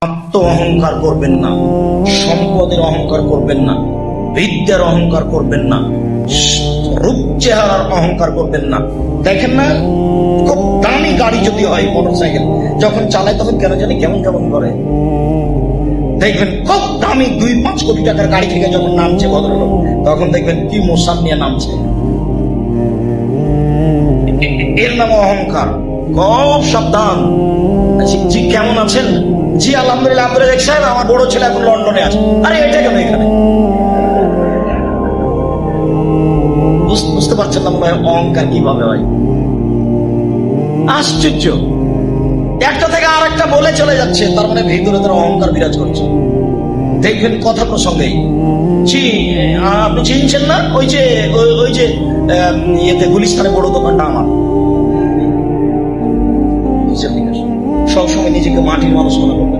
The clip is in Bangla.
আত্ম অহংকার করবেন না, সম্পদের অহংকার করবেন না, বিদ্যার অহংকার করবেন না, রূপ চেহারার অহংকার করবেন না। দেখেন না, খুব দামি গাড়ি যদি হয়, মোটরসাইকেল যখন চালায় তখন কেন জানি কেমন কেমন করে। দেখবেন খুব দামি 2-5 কোটি টাকার গাড়ি থেকে যখন নামছে ভদ্রলোক, তখন দেখবেন কি মোশান নিয়ে নামছে। এর নাম অহংকার। খুব সাবধান। জি কেমন আছেন? জি আলহামদুলিল্লাহ। আপনারা দেখছেন আমার বড় ছেলে এখন লন্ডনে আছে। আরে এটা কেন এখানে? বুঝতে পারছেন না মনে হয় অহংকার কিভাবে হয়? আশ্চর্য, একটা থেকে আর একটা বলে চলে যাচ্ছে, তার মানে ভিতরে তার অহংকার বিরাজ করছে। দেখবেন কথা প্রসঙ্গেই, জি আপনি চিনছেন না ওই যে ওই যে ইয়েতে গুলিস্তানে বড় দোকানটা আমার। সবসময় নিজেকে মাটির মানুষ মনে করবে।